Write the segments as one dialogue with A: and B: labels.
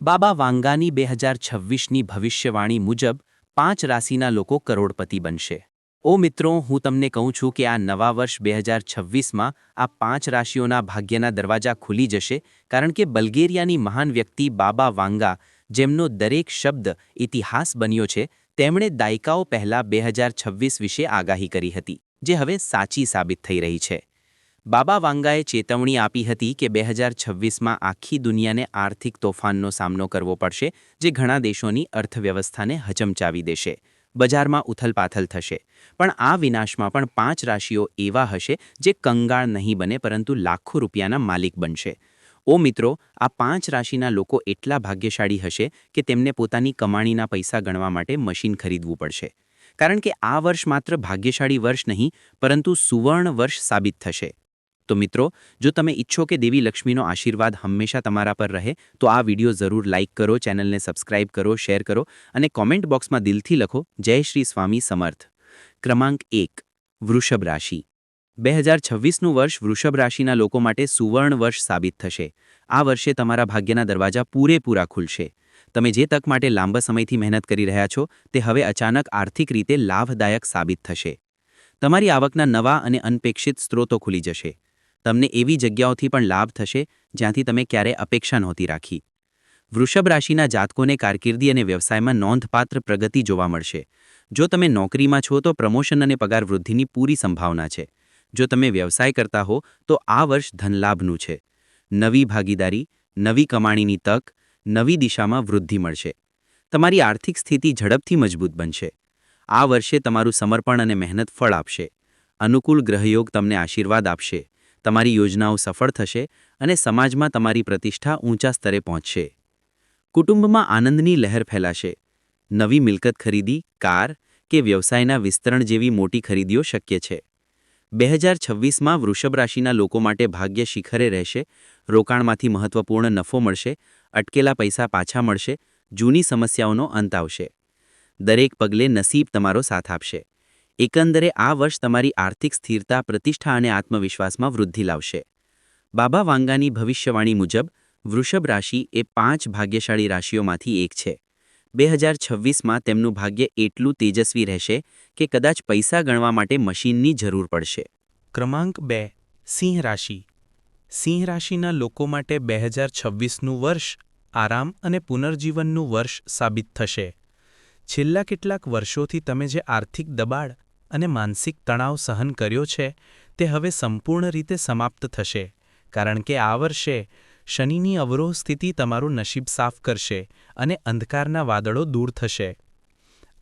A: બાબા વાંગાની 2026ની ભવિષ્યવાણી મુજબ 5 રાશિના લોકો કરોડપતિ બનશે। ઓ મિત્રો, હું તમને કહું છું કે આ નવા વર્ષ 2026માં આ 5 રાશિઓના ભાગ્યના દરવાજા ખુલી જશે, કારણ કે બલ્ગેરિયાની મહાન વ્યક્તિ બાબા વાંગા, જેમનો દરેક શબ્દ ઇતિહાસ બન્યો છે, તેમણે દાયકાઓ પહેલા 2026 વિશે આગાહી કરી હતી, જે હવે સાચી સાબિત થઈ રહી છે। બાબા વાંગાએ ચેતવણી આપી હતી કે 2026માં આખી દુનિયાને આર્થિક તોફાનનો સામનો કરવો પડશે, જે ઘણા દેશોની અર્થવ્યવસ્થાને હચમચાવી દેશે। બજારમાં ઉથલપાથલ થશે, પણ આ વિનાશમાં પણ 5 રાશિઓ એવા હશે જે કંગાળ નહીં બને, પરંતુ લાખો રૂપિયાના માલિક બનશે। ઓ મિત્રો, આ 5 રાશિના લોકો એટલા ભાગ્યશાળી હશે કે તેમને પોતાની કમાણીના પૈસા ગણવા માટે મશીન ખરીદવું પડશે, કારણ કે આ વર્ષ માત્ર ભાગ્યશાળી વર્ષ નહીં, પરંતુ સુવર્ણ વર્ષ સાબિત થશે। તો મિત્રો, જો તમે ઈચ્છો કે દેવી લક્ષ્મીનો આશીર્વાદ હંમેશા તમારા પર રહે, તો આ વિડિયો જરૂર લાઇક કરો, ચેનલને સબસ્ક્રાઇબ કરો, શેર કરો અને કોમેન્ટ બોક્સમાં દિલથી લખો, જય શ્રી સ્વામી સમર્થ। ક્રમાંક 1, વૃષભ રાશિ। 2026નું વર્ષ વૃષભ રાશિના લોકો માટે સુવર્ણ વર્ષ સાબિત થશે। આ વર્ષે તમારા ભાગ્યના દરવાજા પૂરેપૂરા ખુલશે। તમે જે તક માટે લાંબા સમયથી મહેનત કરી રહ્યા છો, તે હવે અચાનક આર્થિક રીતે લાભદાયક સાબિત થશે। તમારી આવકના નવા અને અનપેક્ષિત સ્ત્રોતો ખુલી જશે। તમને એવી જગ્યાઓથી પણ લાભ થશે જ્યાંથી તમે ક્યારે અપેક્ષા નહોતી રાખી। વૃષભ રાશિના જાતકોને કારકિર્દી અને વ્યવસાયમાં નોંધપાત્ર પ્રગતિ જોવા મળશે। જો તમે નોકરીમાં છો તો પ્રમોશન અને પગાર વૃદ્ધિની પૂરી સંભાવના છે। જો તમે વ્યવસાય કરતા હો તો આ વર્ષ ધનલાભનું છે। નવી ભાગીદારી, નવી કમાણીની તક, નવી દિશામાં વૃદ્ધિ મળશે। તમારી આર્થિક સ્થિતિ ઝડપથી મજબૂત બનશે। આ વર્ષે તમારું સમર્પણ અને મહેનત ફળ આપશે। અનુકૂળ ગ્રહયોગ તમને આશીર્વાદ આપશે। તમારી યોજનાઓ સફળ થશે અને સમાજમાં તમારી પ્રતિષ્ઠા ઊંચા સ્તરે પહોંચશે। કુટુંબમાં આનંદની લહેર ફેલાશે। નવી મિલકત ખરીદી, કાર કે વ્યવસાયના વિસ્તરણ જેવી મોટી ખરીદીઓ શક્ય છે। 2026માં વૃષભ રાશિના લોકો માટે ભાગ્ય શિખરે રહેશે। રોકાણમાંથી મહત્વપૂર્ણ નફો મળશે, અટકેલા પૈસા પાછા મળશે, જૂની સમસ્યાઓનો અંત આવશે। દરેક પગલે નસીબ તમારો સાથ આપશે। એકંદરે આ વર્ષ તમારી આર્થિક સ્થિરતા, પ્રતિષ્ઠા અને આત્મવિશ્વાસમાં વૃદ્ધિ લાવશે। બાબા વાંગાની ભવિષ્યવાણી મુજબ વૃષભ રાશિ એ 5 ભાગ્યશાળી રાશિઓમાંથી એક છે। 2026માં તેમનું ભાગ્ય એટલું તેજસ્વી રહેશે કે કદાચ પૈસા ગણવા માટે મશીનની જરૂર પડશે।
B: ક્રમાંક 2, સિંહ રાશિ। સિંહ રાશિના લોકો માટે 2026નું વર્ષ આરામ અને પુનર્જીવનનું વર્ષ સાબિત થશે। છેલ્લા કેટલાક વર્ષોથી તમે જે આર્થિક દબાણ અને માનસિક તણાવ સહન કર્યો છે, તે હવે સંપૂર્ણ રીતે સમાપ્ત થશે, કારણ કે આ વર્ષે શનિની અવરોહ સ્થિતિ તમારું નસીબ સાફ કરશે અને અંધકારના વાદળો દૂર થશે।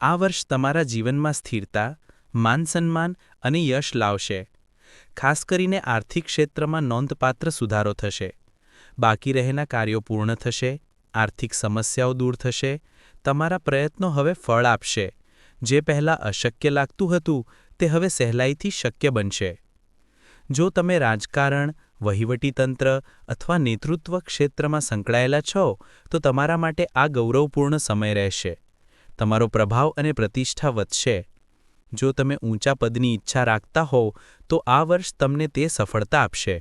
B: આ વર્ષ તમારા જીવનમાં સ્થિરતા, માન-સન્માન અને યશ લાવશે। ખાસ કરીને આર્થિક ક્ષેત્રમાં નોંધપાત્ર સુધારો થશે। બાકી રહેલા કાર્યો પૂર્ણ થશે, આર્થિક સમસ્યાઓ દૂર થશે, તમારા પ્રયત્નો હવે ફળ આપશે। જે પહેલાં અશક્ય લાગતું હતું, તે હવે સહેલાઈથી શક્ય બનશે। જો તમે રાજકારણ, વહીવટીતંત્ર અથવા નેતૃત્વ ક્ષેત્રમાં સંકળાયેલા છો, તો તમારા માટે આ ગૌરવપૂર્ણ સમય રહેશે। તમારો પ્રભાવ અને પ્રતિષ્ઠા વધશે। જો તમે ઊંચા પદની ઈચ્છા રાખતા હોવ, તો આ વર્ષ તમને તે સફળતા આપશે।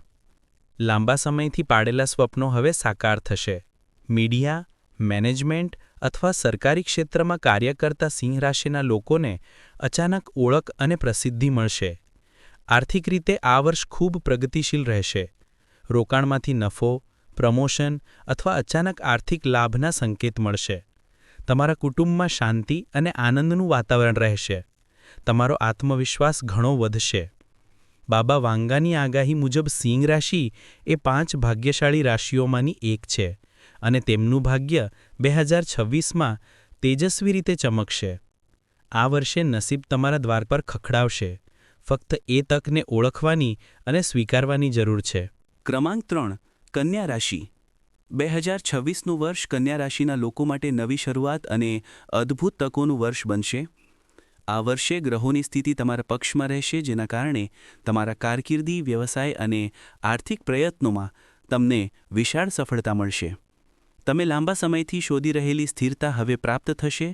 B: લાંબા સમયથી પાડેલા સ્વપ્નો હવે સાકાર થશે। મીડિયા, મેનેજમેન્ટ અથવા સરકારી ક્ષેત્રમાં કાર્ય કરતા સિંહ રાશિના લોકોને અચાનક ઓળખ અને પ્રસિદ્ધિ મળશે। આર્થિક રીતે આ વર્ષ ખૂબ પ્રગતિશીલ રહેશે। રોકાણમાંથી નફો, પ્રમોશન અથવા અચાનક આર્થિક લાભના સંકેત મળશે। તમારા કુટુંબમાં શાંતિ અને આનંદનું વાતાવરણ રહેશે। તમારો આત્મવિશ્વાસ ઘણો વધશે। બાબા વાંગાની આગાહી મુજબ સિંહ રાશિ એ 5 ભાગ્યશાળી રાશિઓમાંની એક છે અને તેમનું ભાગ્ય 2026માં તેજસ્વી રીતે ચમકશે। આ વર્ષે નસીબ તમારા દ્વાર પર ખખડાવશે। ફક્ત એ તકને ઓળખવાની અને સ્વીકારવાની જરૂર છે।
C: ક્રમાંક 3, કન્યા રાશિ। 2026નું વર્ષ કન્યા રાશિના લોકો માટે નવી શરૂઆત અને અદ્ભુત તકોનું વર્ષ બનશે। આ વર્ષે ગ્રહોની સ્થિતિ તમારા પક્ષમાં રહેશે, જેના કારણે તમારા કારકિર્દી, વ્યવસાય અને આર્થિક પ્રયત્નોમાં તમને વિશાળ સફળતા મળશે। તમે લાંબા સમયથી શોધી રહેલી સ્થિરતા હવે પ્રાપ્ત થશે।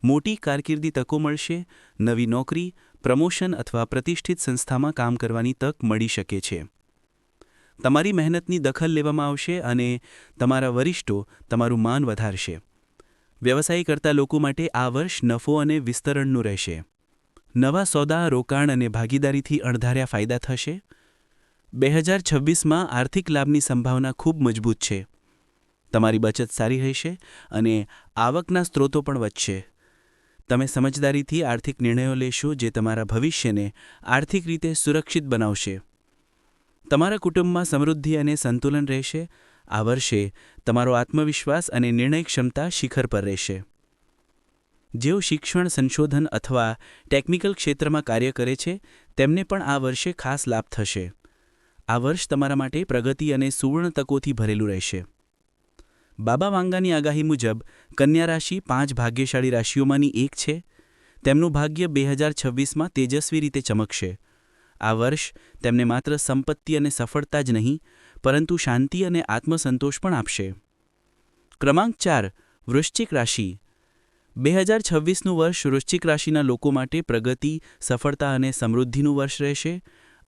C: મોટી કારકિર્દી તકો મળશે। નવી નોકરી, પ્રમોશન અથવા પ્રતિષ્ઠિત સંસ્થામાં કામ કરવાની તક મળી શકે છે। તમારી મહેનતની દખલ લેવામાં આવશે અને તમારા વરિષ્ઠો તમારું માન વધારશે. વ્યવસાય કરતા લોકો માટે આ વર્ષ નફો અને વિસ્તરણનું રહેશે. નવા સોદા, રોકાણ અને ભાગીદારીથી અણધાર્યા ફાયદા થશે. 2026માં આર્થિક લાભની સંભાવના ખૂબ મજબૂત છે. તમારી બચત સારી રહેશે અને આવકના સ્ત્રોતો પણ વધશે. તમે સમજદારીથી આર્થિક નિર્ણયો લેશો જે તમારા ભવિષ્યને આર્થિક રીતે સુરક્ષિત બનાવશે. તમારા કુટુંબમાં સમૃદ્ધિ અને સંતુલન રહેશે. આ વર્ષે તમારો આત્મવિશ્વાસ અને નિર્ણય ક્ષમતા શિખર પર રહેશે. જેઓ શિક્ષણ, સંશોધન અથવા ટેકનિકલ ક્ષેત્રમાં કાર્ય કરે છે તેમને પણ આ વર્ષે ખાસ લાભ થશે. આ વર્ષ તમારા માટે પ્રગતિ અને સુવર્ણ તકોથી ભરેલું રહેશે. બાબા વાંગાની આગાહી મુજબ કન્યા રાશિ 5 ભાગ્યશાળી રાશિઓમાંની એક છે. તેમનું ભાગ્ય 2026માં તેજસ્વી રીતે ચમકશે. આ વર્ષ તેમને માત્ર સંપત્તિ અને સફળતા જ નહીં, પરંતુ શાંતિ અને આત્મસંતોષ પણ આપશે. ક્રમાંક 4 વૃશ્ચિક રાશિ. 2026નું વર્ષ વૃશ્ચિક રાશિના લોકો માટે પ્રગતિ, સફળતા અને સમૃદ્ધિનું વર્ષ રહેશે.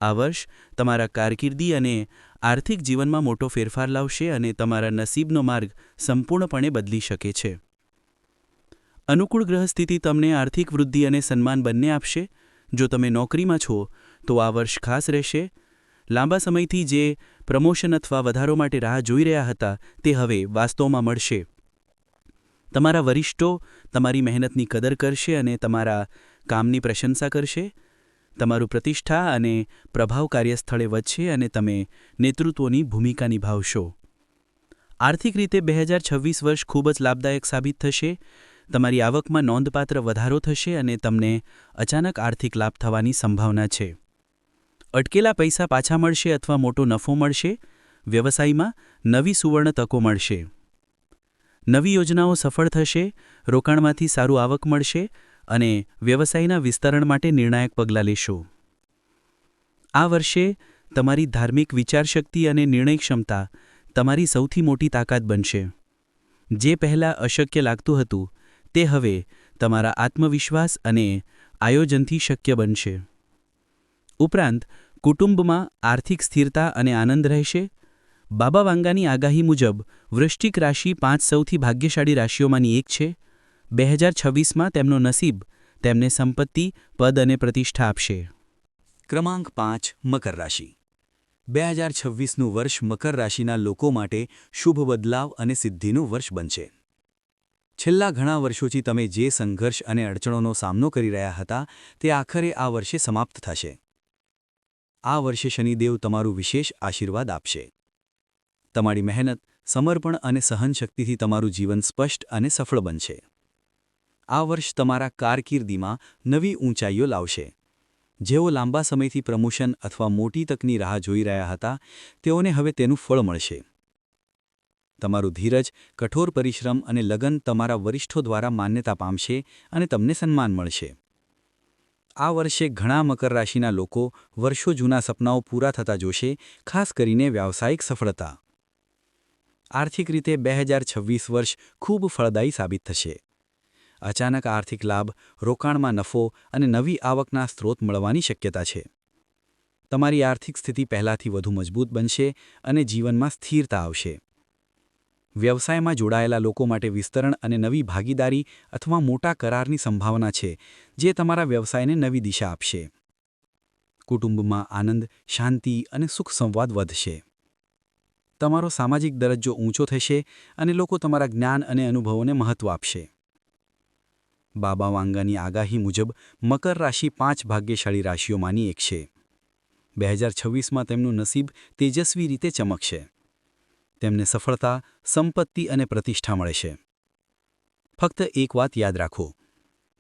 C: આ વર્ષ તમારા કારકિર્દી અને આર્થિક જીવનમાં મોટો ફેરફાર લાવશે અને તમારા નસીબનો માર્ગ સંપૂર્ણપણે બદલી શકે છે. અનુકૂળ ગ્રહસ્થિતિ તમને આર્થિક વૃદ્ધિ અને સન્માન બંને આપશે. જો તમે નોકરીમાં છો તો આ વર્ષ ખાસ રહેશે. લાંબા સમયથી જે પ્રમોશન અથવા વધારો માટે રાહ જોઈ રહ્યા હતા તે હવે વાસ્તવમાં મળશે. તમારા વરિષ્ઠો તમારી મહેનતની કદર કરશે અને તમારા કામની પ્રશંસા કરશે. તમારું પ્રતિષ્ઠા અને પ્રભાવ કાર્યસ્થળે વધશે અને તમે નેતૃત્વની ભૂમિકા નિભાવશો. આર્થિક રીતે 2026 વર્ષ ખૂબ જ લાભદાયક સાબિત થશે. તમારી આવકમાં નોંધપાત્ર વધારો થશે અને તમને અચાનક આર્થિક લાભ થવાની સંભાવના છે. અટકેલા પૈસા પાછા મળશે અથવા મોટો નફો મળશે. વ્યવસાયમાં નવી સુવર્ણ તકો મળશે. નવી યોજનાઓ સફળ થશે. રોકાણમાંથી સારું આવક મળશે અને વ્યવસાયના વિસ્તરણ માટે નિર્ણાયક પગલાં લેશો. આ વર્ષે તમારી ધાર્મિક વિચારશક્તિ અને નિર્ણય ક્ષમતા તમારી સૌથી મોટી તાકાત બનશે. જે પહેલાં અશક્ય લાગતું હતું તે હવે તમારા આત્મવિશ્વાસ અને આયોજનથી શક્ય બનશે. ઉપરાંત કુટુંબમાં આર્થિક સ્થિરતા અને આનંદ રહેશે. બાબા વાંગાની આગાહી મુજબ વૃશ્ચિક રાશિ 5 સૌથી ભાગ્યશાળી રાશિઓમાંની એક છે. 2026માં તેમનો નસીબ તેમને સંપત્તિ, પદ અને પ્રતિષ્ઠા આપશે.
D: ક્રમાંક 5 મકર રાશિ. 2026નું વર્ષ મકર રાશિના લોકો માટે શુભ બદલાવ અને સિદ્ધિનું વર્ષ બનશે. છેલ્લા ઘણા વર્ષોથી તમે જે સંઘર્ષ અને અડચણોનો સામનો કરી રહ્યા હતા તે આખરે આ વર્ષે સમાપ્ત થશે. આ વર્ષે શનિદેવ તમારું વિશેષ આશીર્વાદ આપશે. તમારી મહેનત, સમર્પણ અને સહનશક્તિથી તમારું જીવન સ્પષ્ટ અને સફળ બનશે. આ વર્ષ તમારા કારકિર્દીમાં નવી ઊંચાઈઓ લાવશે. જેઓ લાંબા સમયથી પ્રમોશન અથવા મોટી તકની રાહ જોઈ રહ્યા હતા તેઓને હવે તેનું ફળ મળશે. તમારું ધીરજ, કઠોર પરિશ્રમ અને લગન તમારા વરિષ્ઠો દ્વારા માન્યતા પામશે અને તમને સન્માન મળશે. આ વર્ષે ઘણા મકર રાશિના લોકો વર્ષો જૂના સપનાઓ પૂરા થતા જોશે, ખાસ કરીને વ્યાવસાયિક સફળતા. આર્થિક રીતે 2026 વર્ષ ખૂબ ફળદાયી સાબિત થશે. અચાનક આર્થિક લાભ, રોકાણમાં નફો અને નવી આવકના સ્ત્રોત મળવાની શક્યતા છે. તમારી આર્થિક સ્થિતિ પહેલાંથી વધુ મજબૂત બનશે અને જીવનમાં સ્થિરતા આવશે. વ્યવસાયમાં જોડાયેલા લોકો માટે વિસ્તરણ અને નવી ભાગીદારી અથવા મોટા કરારની સંભાવના છે જે તમારા વ્યવસાયને નવી દિશા આપશે. કુટુંબમાં આનંદ, શાંતિ અને સુખ સંવાદ વધશે. તમારો સામાજિક દરજ્જો ઊંચો થશે અને લોકો તમારા જ્ઞાન અને અનુભવોને મહત્ત્વ આપશે. બાબા વાંગાની આગાહી મુજબ મકર રાશિ 5 ભાગ્યશાળી રાશિઓમાંની એક છે. 2026માં તેમનું નસીબ તેજસ્વી રીતે ચમકશે. તેમને સફળતા, સંપત્તિ અને પ્રતિષ્ઠા મળશે. ફક્ત એક વાત યાદ રાખો,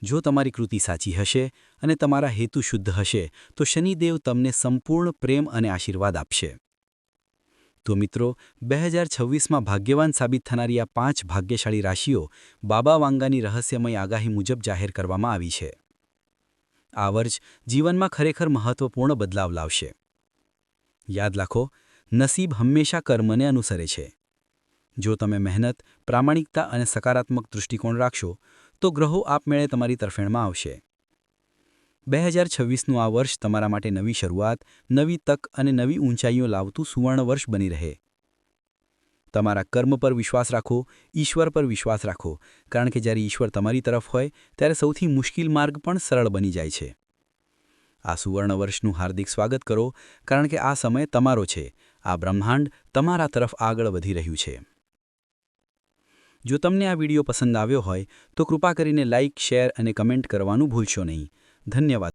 D: જો તમારી કૃતિ સાચી હશે અને તમારા હેતુ શુદ્ધ હશે તો શનિદેવ તમને સંપૂર્ણ પ્રેમ અને આશીર્વાદ આપશે. તો મિત્રો, 2026માં ભાગ્યવાન સાબિત થનારી આ 5 ભાગ્યશાળી રાશિઓ બાબા વાંગાની રહસ્યમય આગાહી મુજબ જાહેર કરવામાં આવી છે. આ વર્ષ જીવનમાં ખરેખર મહત્વપૂર્ણ બદલાવ લાવશે. યાદ રાખો, નસીબ હંમેશા કર્મને અનુસરે છે. જો તમે મહેનત, પ્રામાણિકતા અને સકારાત્મક દૃષ્ટિકોણ રાખશો તો ગ્રહો આપમેળે તમારી તરફેણમાં આવશે. 2026નું આ વર્ષ તમારા માટે નવી શરૂઆત, નવી તક અને નવી ઊંચાઈઓ લાવતું સુવર્ણ વર્ષ બની રહે. તમારા કર્મ પર વિશ્વાસ રાખો, ઈશ્વર પર વિશ્વાસ રાખો, કારણ કે જ્યારે ઈશ્વર તમારી તરફ હોય ત્યારે સૌથી મુશ્કેલ માર્ગ પણ સરળ બની જાય છે. આ સુવર્ણ વર્ષનું હાર્દિક સ્વાગત કરો, કારણ કે આ સમય તમારો છે. આ બ્રહ્માંડ તમારા તરફ આગળ વધી રહ્યું છે. જો તમને આ વિડીયો પસંદ આવ્યો હોય તો કૃપા કરીને લાઇક, શેર અને કમેન્ટ કરવાનું ભૂલશો નહીં. ધન્યવાદ.